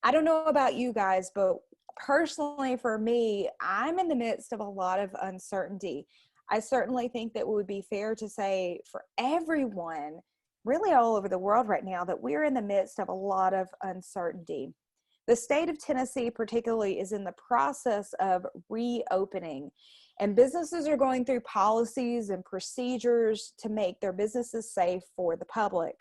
I don't know about you guys, but personally for me, I'm in the midst of a lot of uncertainty. I certainly think that it would be fair to say for everyone, really all over the world right now, that we're in the midst of a lot of uncertainty. The state of Tennessee, particularly, is in the process of reopening, and businesses are going through policies and procedures to make their businesses safe for the public.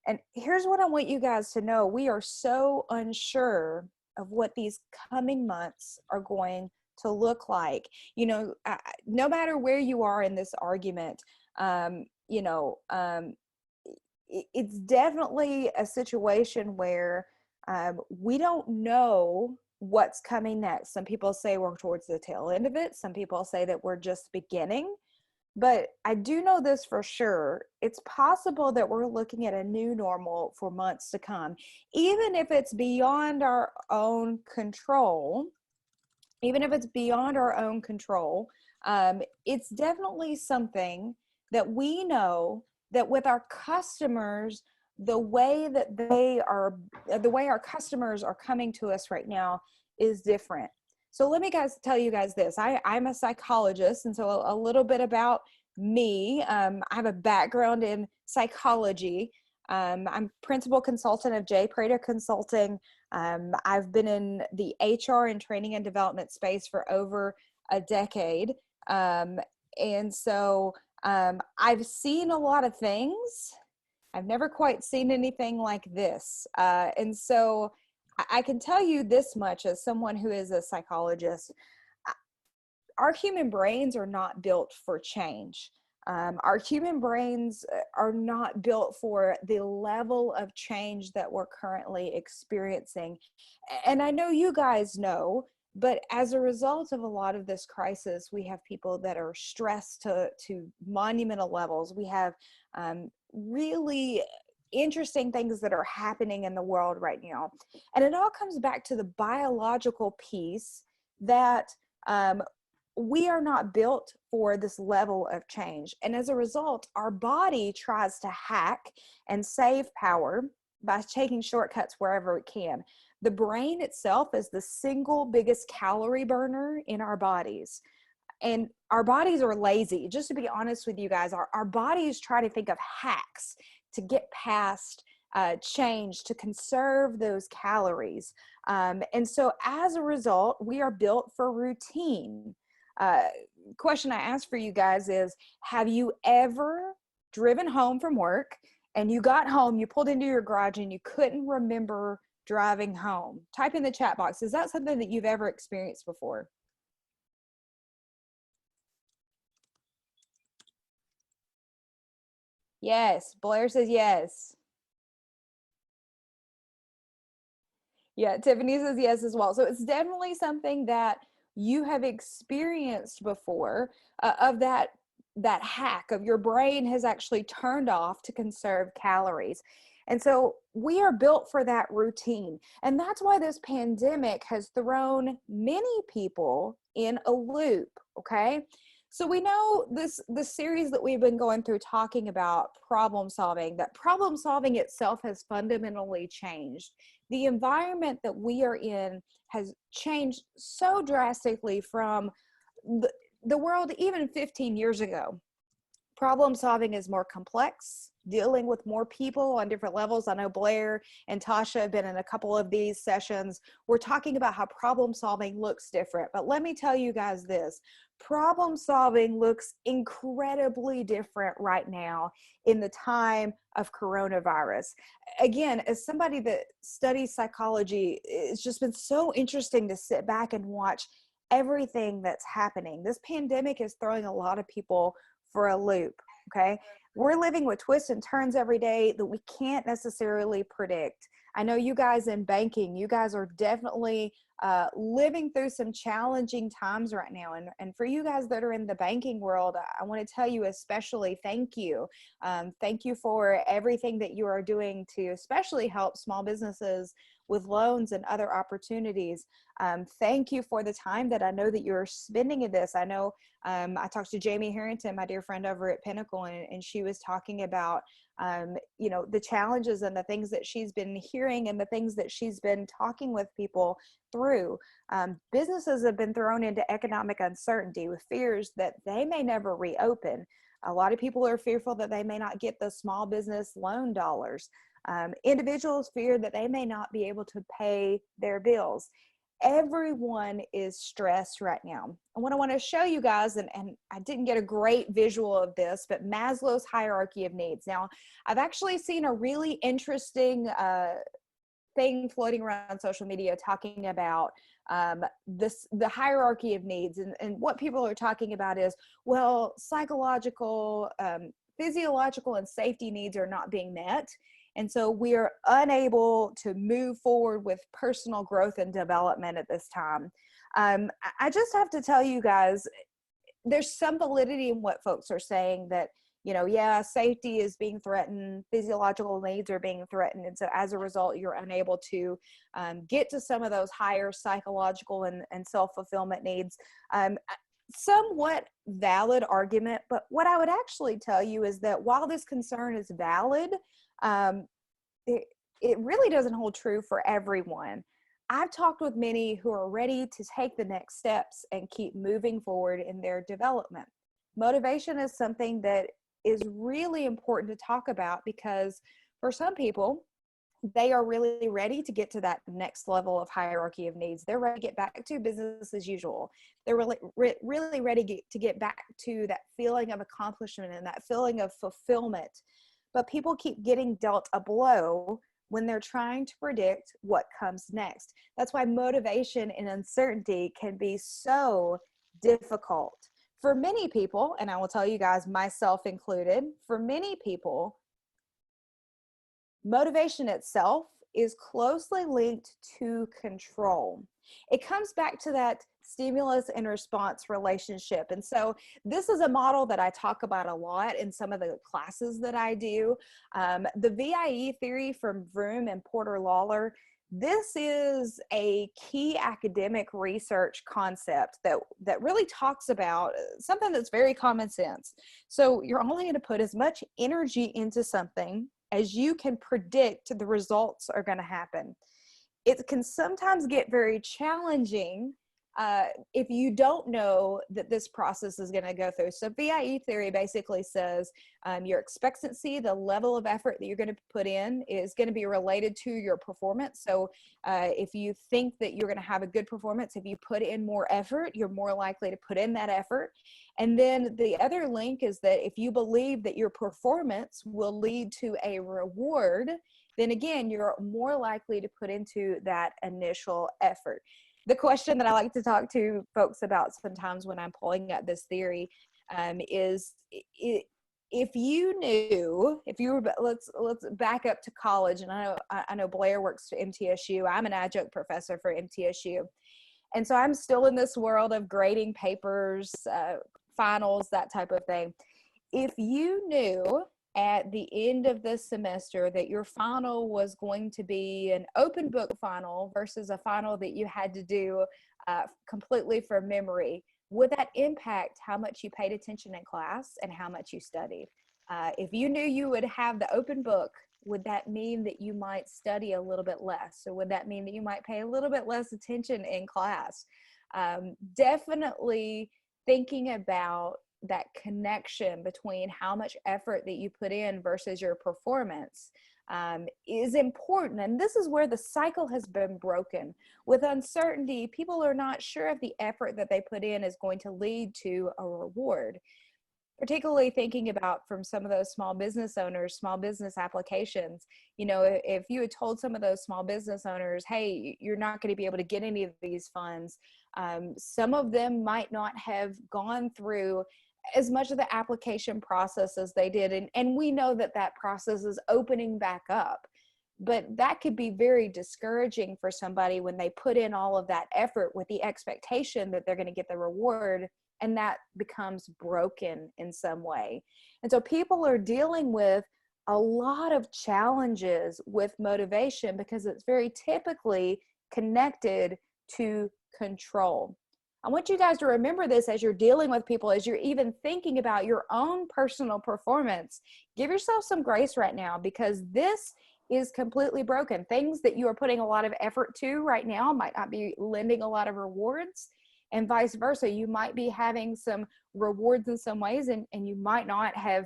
And here's what I want you guys to know. We are so unsure of what these coming months are going to look like. No matter where you are in this argument, um, you know, um, it's definitely a situation where we don't know what's coming next. Some people say we're towards the tail end of it. Some people say that we're just beginning. But I do know this for sure. It's possible that we're looking at a new normal for months to come, even if it's beyond our own control. Even if it's beyond our own control, it's definitely something that we know that with our customers, the way our customers are coming to us right now is different. So let me tell you guys this. I'm a psychologist, and so a little bit about me. I have a background in psychology. I'm principal consultant of J. Prater Consulting. I've been in the HR and training and development space for over a decade. And so I've seen a lot of things. I've never quite seen anything like this. And so I can tell you this much as someone who is a psychologist. Our human brains are not built for change. Our human brains are not built for the level of change that we're currently experiencing. And I know you guys know, but as a result of a lot of this crisis, we have people that are stressed to monumental levels. We have really interesting things that are happening in the world right now. And it all comes back to the biological piece that we are not built for this level of change. And as a result, our body tries to hack and save power by taking shortcuts wherever it can. The brain itself is the single biggest calorie burner in our bodies. And our bodies are lazy. Just to be honest with you guys, our bodies try to think of hacks to get past change, to conserve those calories. And so as a result, we are built for routine. Question I ask for you guys is, have you ever driven home from work and you got home, you pulled into your garage and you couldn't remember driving home? Type in the chat box. Is that something that you've ever experienced before? Yes. Blair says yes. Yeah, Tiffany says yes as well. So it's definitely something that you have experienced before, of that hack of your brain has actually turned off to conserve calories. And so we are built for that routine. And that's why this pandemic has thrown many people in a loop, okay? So we know the series that we've been going through talking about problem solving, that problem solving itself has fundamentally changed. The environment that we are in has changed so drastically from the world even 15 years ago. Problem solving is more complex, dealing with more people on different levels. I know Blair and Tasha have been in a couple of these sessions. We're talking about how problem solving looks different. But let me tell you guys this. Problem solving looks incredibly different right now in the time of coronavirus. Again, as somebody that studies psychology, it's just been so interesting to sit back and watch everything that's happening. This pandemic is throwing a lot of people for a loop, okay? We're living with twists and turns every day that we can't necessarily predict. I know you guys in banking, you guys are definitely living through some challenging times right now. And for you guys that are in the banking world, I want to tell you especially thank you. Thank you for everything that you are doing to especially help small businesses with loans and other opportunities. Thank you for the time that I know that you're spending in this. I know I talked to Jamie Harrington, my dear friend over at Pinnacle, and she was talking about, you know, the challenges and the things that she's been hearing and the things that she's been talking with people through. Businesses have been thrown into economic uncertainty with fears that they may never reopen. A lot of people are fearful that they may not get the small business loan dollars. Individuals fear that they may not be able to pay their bills. Everyone is stressed right now. And what I want to show you guys, and I didn't get a great visual of this, but Maslow's hierarchy of needs. Now, I've actually seen a really interesting thing floating around social media talking about the hierarchy of needs, and what people are talking about is, well, psychological, physiological, and safety needs are not being met, and so we are unable to move forward with personal growth and development at this time. I just have to tell you guys, there's some validity in what folks are saying, that, you know, yeah, safety is being threatened, physiological needs are being threatened, and so as a result, you're unable to get to some of those higher psychological and self-fulfillment needs. Somewhat valid argument, but what I would actually tell you is that while this concern is valid, it really doesn't hold true for everyone. I've talked with many who are ready to take the next steps and keep moving forward in their development. Motivation is something that is really important to talk about, because for some people, they are really ready to get to that next level of hierarchy of needs. They're ready to get back to business as usual. They're really ready to get back to that feeling of accomplishment and that feeling of fulfillment. But people keep getting dealt a blow when they're trying to predict what comes next. That's why motivation and uncertainty can be so difficult. For many people, and I will tell you guys, myself included, for many people, motivation itself is closely linked to control. It comes back to that stimulus and response relationship. And so this is a model that I talk about a lot in some of the classes that I do. The VIE theory from Vroom and Porter Lawler, this is a key academic research concept that really talks about something that's very common sense. So you're only going to put as much energy into something as you can predict the results are going to happen. It can sometimes get very challenging if you don't know that this process is going to go through. So VIE theory basically says your expectancy, the level of effort that you're going to put in, is going to be related to your performance. So if you think that you're going to have a good performance, if you put in more effort, you're more likely to put in that effort. And then the other link is that if you believe that your performance will lead to a reward, then again, you're more likely to put into that initial effort. The question that I like to talk to folks about sometimes when I'm pulling up this theory is, if you knew, if you were, let's back up to college, and I know Blair works for MTSU. I'm an adjunct professor for MTSU, and so I'm still in this world of grading papers, finals, that type of thing. If you knew at the end of this semester that your final was going to be an open book final versus a final that you had to do completely from memory, would that impact how much you paid attention in class and how much you studied? If you knew you would have the open book, would that mean that you might study a little bit less? Or would that mean that you might pay a little bit less attention in class? Definitely thinking about that connection between how much effort that you put in versus your performance is important. And this is where the cycle has been broken. With uncertainty, people are not sure if the effort that they put in is going to lead to a reward. Particularly thinking about from some of those small business owners, small business applications, you know, if you had told some of those small business owners, hey, you're not going to be able to get any of these funds, some of them might not have gone through as much of the application process as they did. And we know that that process is opening back up, but that could be very discouraging for somebody when they put in all of that effort with the expectation that they're going to get the reward, and that becomes broken in some way. And so people are dealing with a lot of challenges with motivation because it's very typically connected to control. I want you guys to remember this as you're dealing with people, as you're even thinking about your own personal performance. Give yourself some grace right now, because this is completely broken. Things that you are putting a lot of effort to right now might not be lending a lot of rewards, and vice versa. You might be having some rewards in some ways, and you might not have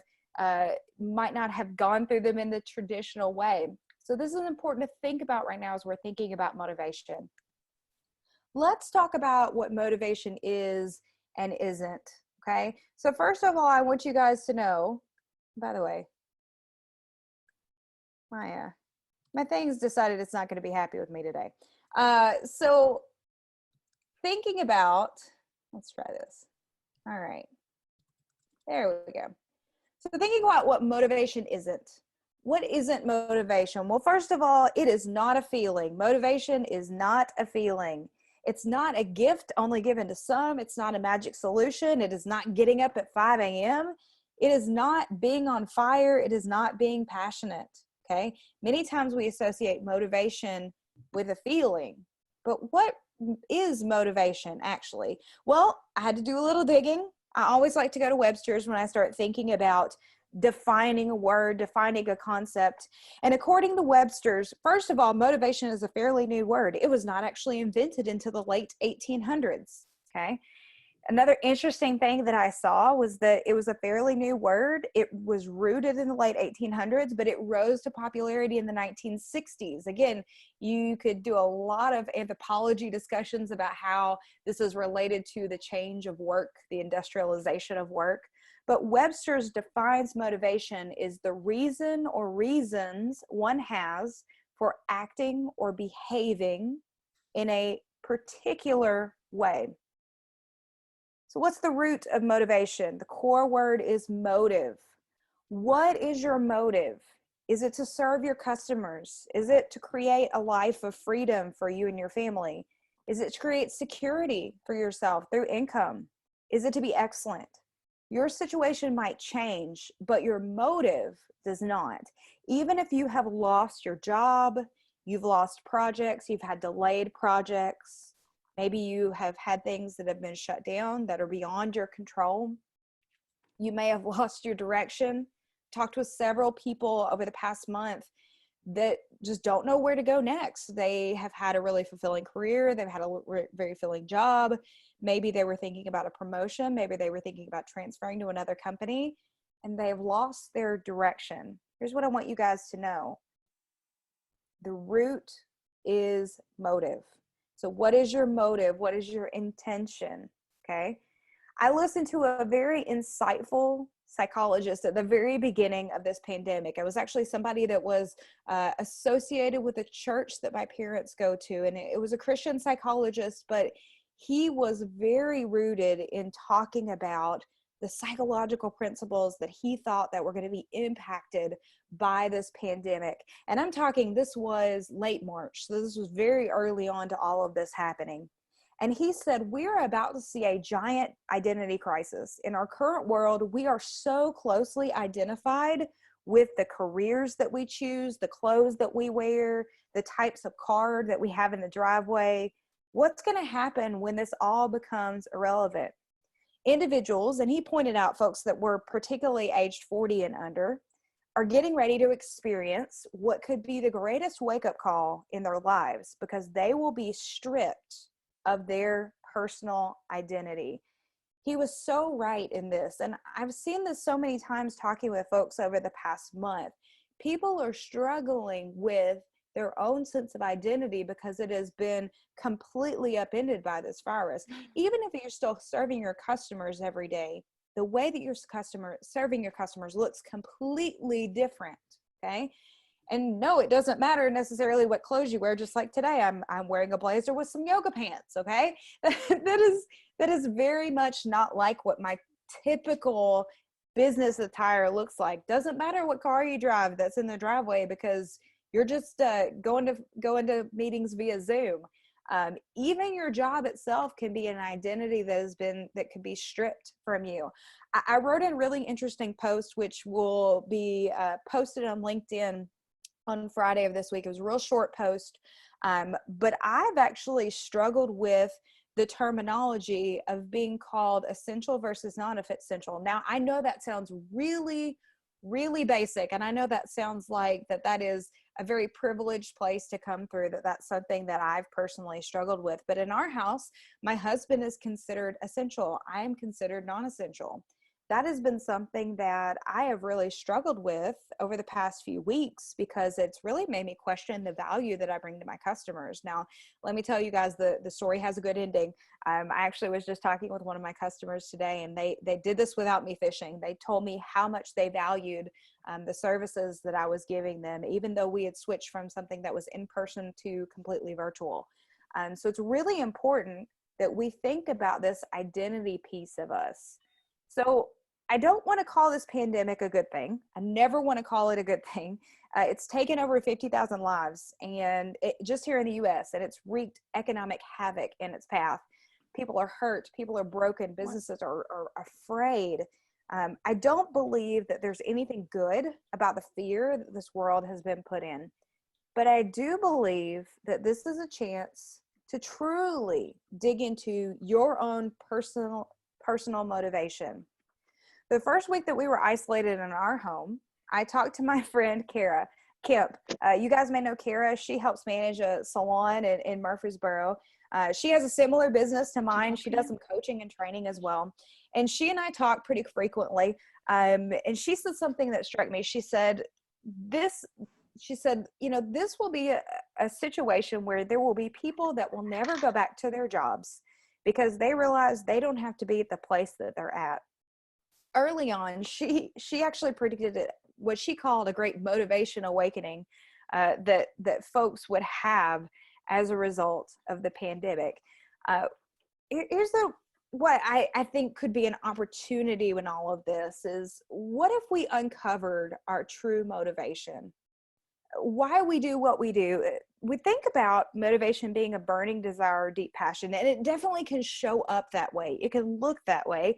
gone through them in the traditional way. So this is important to think about right now as we're thinking about motivation. Let's talk about what motivation is and isn't, okay? So first of all, I want you guys to know, by the way, my thing's decided it's not going to be happy with me today. So thinking about, let's try this. All right, there we go. So thinking about what motivation isn't. What isn't motivation? Well, first of all, it is not a feeling. Motivation is not a feeling. It's not a gift only given to some. It's not a magic solution. It is not getting up at 5 a.m. It is not being on fire. It is not being passionate, okay? Many times we associate motivation with a feeling, but what is motivation actually? Well, I had to do a little digging. I always like to go to Webster's when I start thinking about defining a word, defining a concept. And according to Webster's, first of all, motivation is a fairly new word. It was not actually invented until the late 1800s, okay? Another interesting thing that I saw was that it was a fairly new word. It was rooted in the late 1800s, but it rose to popularity in the 1960s. Again, you could do a lot of anthropology discussions about how this is related to the change of work, the industrialization of work. But Webster's defines motivation is the reason or reasons one has for acting or behaving in a particular way. So what's the root of motivation? The core word is motive. What is your motive? Is it to serve your customers? Is it to create a life of freedom for you and your family? Is it to create security for yourself through income? Is it to be excellent? Your situation might change, but your motive does not. Even if you have lost your job, you've lost projects, you've had delayed projects, maybe you have had things that have been shut down that are beyond your control. You may have lost your direction. Talked with several people over the past month that just don't know where to go next. They have had a really fulfilling career. They've had a very fulfilling job. Maybe they were thinking about a promotion. Maybe they were thinking about transferring to another company, and they've lost their direction. Here's what I want you guys to know. The root is motive. So what is your motive? What is your intention? Okay. I listened to a very insightful psychologist at the very beginning of this pandemic. I was actually somebody that was associated with a church that my parents go to, and it was a Christian psychologist, but he was very rooted in talking about the psychological principles that he thought that were going to be impacted by this pandemic. And I'm talking, this was late March, so this was very early on to all of this happening. And he said, we're about to see a giant identity crisis. In our current world, we are so closely identified with the careers that we choose, the clothes that we wear, the types of car that we have in the driveway. What's going to happen when this all becomes irrelevant? Individuals, and he pointed out folks that were particularly aged 40 and under, are getting ready to experience what could be the greatest wake-up call in their lives, because they will be stripped of their personal identity. He was so right in this. And I've seen this so many times talking with folks over the past month. People are struggling with their own sense of identity because it has been completely upended by this virus. Even if you're still serving your customers every day, the way that you're serving your customers looks completely different, okay? And no, it doesn't matter necessarily what clothes you wear. Just like today, I'm wearing a blazer with some yoga pants. Okay, that is very much not like what my typical business attire looks like. Doesn't matter what car you drive that's in the driveway, because you're just going to meetings via Zoom. Even your job itself can be an identity that could be stripped from you. I wrote a really interesting post, which will be posted on LinkedIn on Friday of this week. It was a real short post, but I've actually struggled with the terminology of being called essential versus non-essential. Now, I know that sounds really, really basic, and I know that sounds like that is a very privileged place to come through, that's something that I've personally struggled with. But in our house, my husband is considered essential. I am considered non-essential. That has been something that I have really struggled with over the past few weeks, because it's really made me question the value that I bring to my customers. Now, let me tell you guys, the story has a good ending. I actually was just talking with one of my customers today, and they did this without me fishing. They told me how much they valued the services that I was giving them, even though we had switched from something that was in person to completely virtual. So it's really important that we think about this identity piece of us. So I don't want to call this pandemic a good thing. I never want to call it a good thing. It's taken over 50,000 lives, and just here in the US, and it's wreaked economic havoc in its path. People are hurt. People are broken. Businesses are afraid. I don't believe that there's anything good about the fear that this world has been put in. But I do believe that this is a chance to truly dig into your own personal motivation. The first week that we were isolated in our home, I talked to my friend Kara Kemp. You guys may know Kara. She helps manage a salon in Murfreesboro. She has a similar business to mine. She does some coaching and training as well. And she and I talk pretty frequently. And she said something that struck me. She said, this will be a situation where there will be people that will never go back to their jobs because they realize they don't have to be at the place that they're at. Early on, she actually predicted what she called a great motivation awakening that folks would have as a result of the pandemic. Here's what I think could be an opportunity in all of this is, what if we uncovered our true motivation? Why we do what we do? We think about motivation being a burning desire or deep passion, and it definitely can show up that way. It can look that way.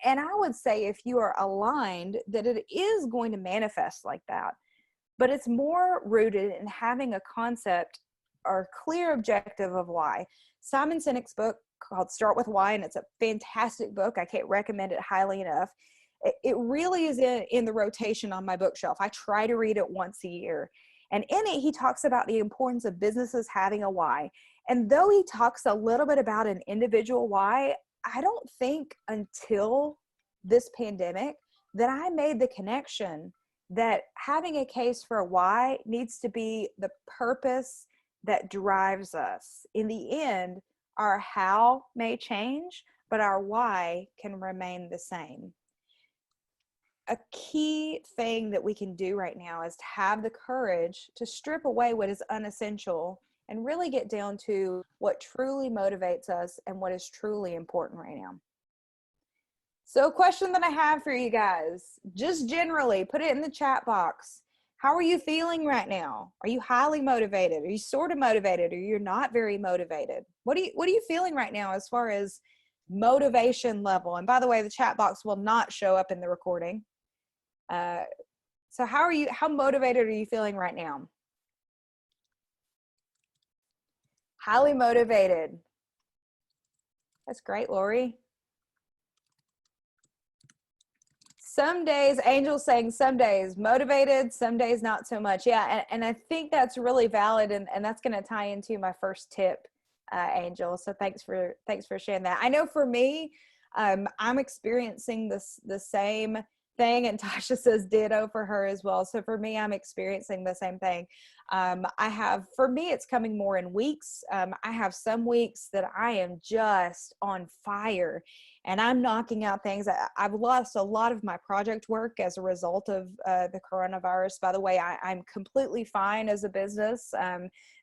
And I would say if you are aligned, that it is going to manifest like that. But it's more rooted in having a concept or clear objective of why. Simon Sinek's book called Start With Why, and it's a fantastic book. I can't recommend it highly enough. It really is in the rotation on my bookshelf. I try to read it once a year. And in it, he talks about the importance of businesses having a why. And though he talks a little bit about an individual why, I don't think until this pandemic that I made the connection that having a case for a why needs to be the purpose that drives us. In the end, our how may change, but our why can remain the same. A key thing that we can do right now is to have the courage to strip away what is unessential and really get down to what truly motivates us and what is truly important right now. So a question that I have for you guys, just generally, put it in the chat box. How are you feeling right now? Are you highly motivated? Are you sort of motivated? Or you're not very motivated? What are you feeling right now as far as motivation level? And by the way, the chat box will not show up in the recording. So how motivated are you feeling right now? Highly motivated. That's great, Lori. Some days, Angel's saying some days motivated, some days not so much. Yeah, and I think that's really valid, and that's going to tie into my first tip, Angel. So thanks for sharing that. I know for me, I'm experiencing the same thing, and Tasha says ditto for her as well. So for me, I'm experiencing the same thing. For me, it's coming more in weeks. I have some weeks that I am just on fire. and I'm knocking out things. I've lost a lot of my project work as a result of the coronavirus. By the way, I'm completely fine as a business.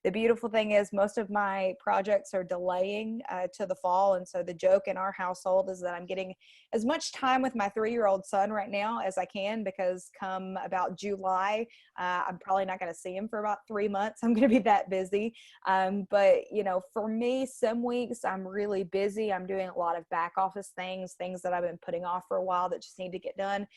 The beautiful thing is most of my projects are delaying to the fall. And so the joke in our household is that I'm getting as much time with my 3-year-old son right now as I can, because come about July, I'm probably not going to see him for about 3 months. I'm going to be that busy. But, you know, for me, some weeks I'm really busy. I'm doing a lot of back office things that I've been putting off for a while that just need to get done.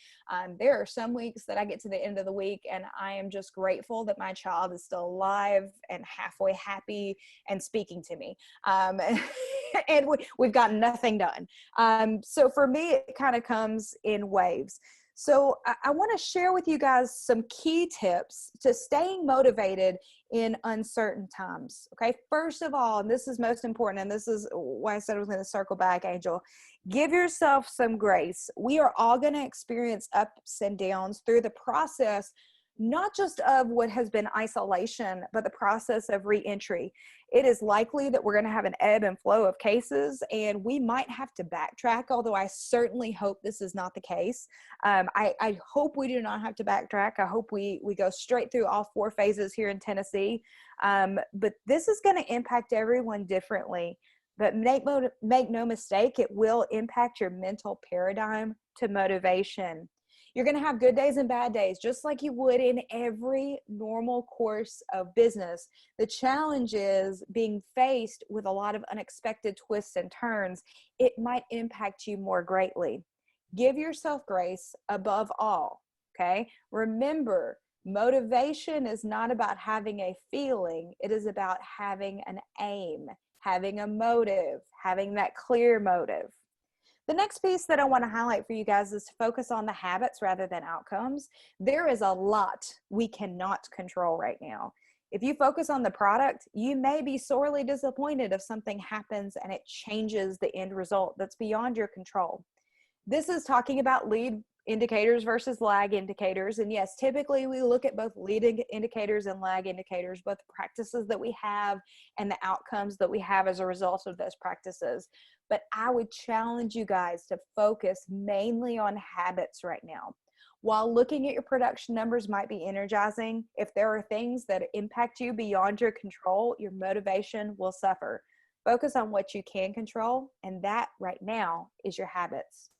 There are some weeks that I get to the end of the week and I am just grateful that my child is still alive and halfway happy and speaking to me. And we've gotten nothing done. So for me, it kind of comes in waves. So I want to share with you guys some key tips to staying motivated in uncertain times. Okay. First of all, and this is most important, and this is why I said I was going to circle back, Angel, give yourself some grace. We are all going to experience ups and downs through the process, not just of what has been isolation, but the process of reentry. It is likely that we're going to have an ebb and flow of cases, and we might have to backtrack, although I certainly hope this is not the case. I hope we do not have to backtrack. I hope we go straight through all 4 phases here in Tennessee. But this is going to impact everyone differently. But make no mistake, it will impact your mental paradigm to motivation. You're going to have good days and bad days, just like you would in every normal course of business. The challenge is being faced with a lot of unexpected twists and turns. It might impact you more greatly. Give yourself grace above all, okay? Remember, motivation is not about having a feeling. It is about having an aim, having a motive, having that clear motive. The next piece that I want to highlight for you guys is to focus on the habits rather than outcomes. There is a lot we cannot control right now. If you focus on the product, you may be sorely disappointed if something happens and it changes the end result that's beyond your control. This is talking about lead indicators versus lag indicators. And yes, typically we look at both lead indicators and lag indicators, both the practices that we have and the outcomes that we have as a result of those practices. But I would challenge you guys to focus mainly on habits right now. While looking at your production numbers might be energizing, if there are things that impact you beyond your control, your motivation will suffer. Focus on what you can control, and that right now is your habits.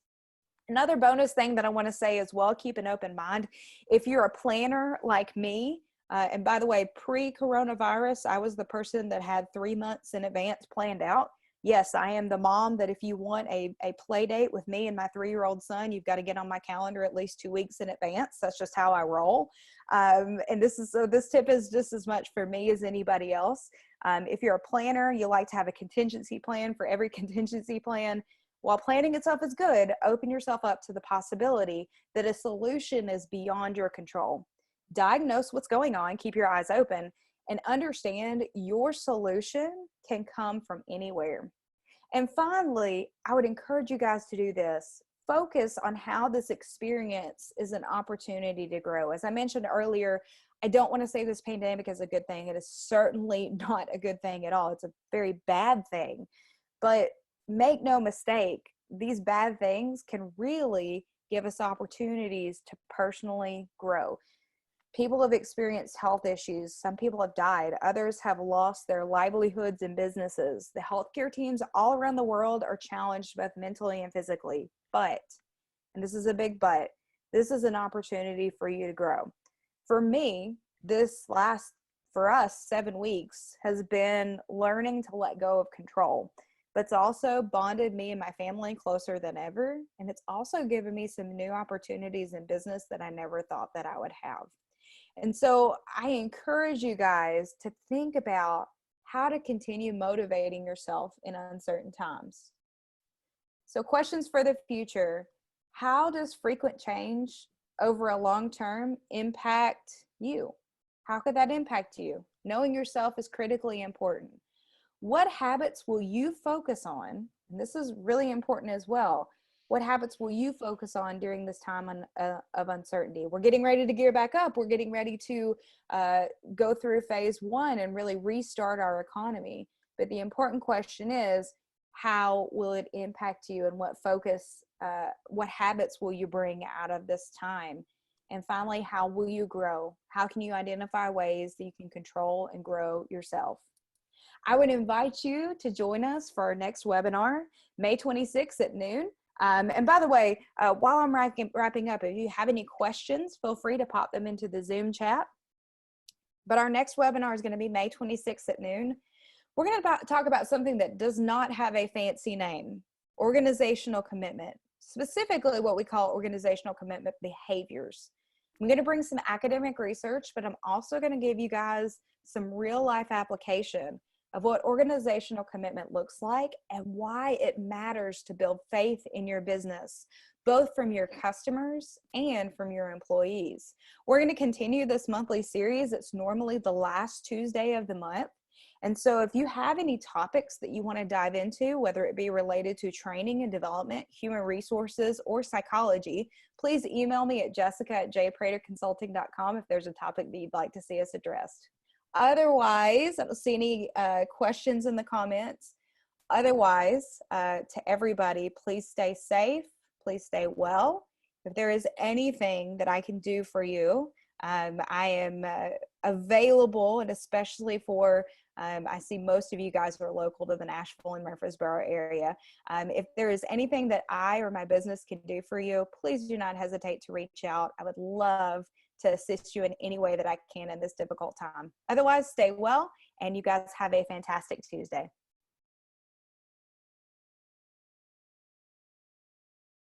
Another bonus thing that I want to say as well, keep an open mind. If you're a planner like me, and by the way, pre-coronavirus, I was the person that had 3 months in advance planned out. Yes, I am the mom that if you want a play date with me and my 3-year-old son, you've got to get on my calendar at least 2 weeks in advance. That's just how I roll. And this tip is just as much for me as anybody else. If you're a planner, you like to have a contingency plan for every contingency plan. While planning itself is good, open yourself up to the possibility that a solution is beyond your control. Diagnose what's going on, keep your eyes open, and understand your solution can come from anywhere. And finally, I would encourage you guys to do this. Focus on how this experience is an opportunity to grow. As I mentioned earlier, I don't want to say this pandemic is a good thing. It is certainly not a good thing at all. It's a very bad thing. But make no mistake, these bad things can really give us opportunities to personally grow. People have experienced health issues. Some people have died. Others have lost their livelihoods and businesses. The healthcare teams all around the world are challenged both mentally and physically. But, and this is a big but, this is an opportunity for you to grow. For me, for us, 7 weeks has been learning to let go of control. But it's also bonded me and my family closer than ever. And it's also given me some new opportunities in business that I never thought that I would have. And so I encourage you guys to think about how to continue motivating yourself in uncertain times. So questions for the future: how does frequent change over a long term impact you? How could that impact you? Knowing yourself is critically important. What habits will you focus on? And this is really important as well. What habits will you focus on during this time of uncertainty? We're getting ready to gear back up. We're getting ready to go through phase 1 and really restart our economy. But the important question is, how will it impact you, and what focus, what habits will you bring out of this time? And finally, how will you grow? How can you identify ways that you can control and grow yourself? I would invite you to join us for our next webinar, May 26th at noon. And by the way, while I'm wrapping up, if you have any questions, feel free to pop them into the Zoom chat. But our next webinar is going to be May 26th at noon. We're going to talk about something that does not have a fancy name: organizational commitment, specifically what we call organizational commitment behaviors. I'm going to bring some academic research, but I'm also going to give you guys some real life application of what organizational commitment looks like and why it matters to build faith in your business, both from your customers and from your employees. We're going to continue this monthly series. It's normally the last Tuesday of the month. And so if you have any topics that you want to dive into, whether it be related to training and development, human resources, or psychology, please email me at jessica@jpraterconsulting.com if there's a topic that you'd like to see us addressed. Otherwise, I don't see any questions in the comments. Otherwise, to everybody, please stay safe, please stay well. If there is anything that I can do for you, I am available, and especially for, I see most of you guys are local to the Nashville and Murfreesboro area. If there is anything that I or my business can do for you, please do not hesitate to reach out. I would love to assist you in any way that I can in this difficult time. Otherwise, stay well, and you guys have a fantastic Tuesday.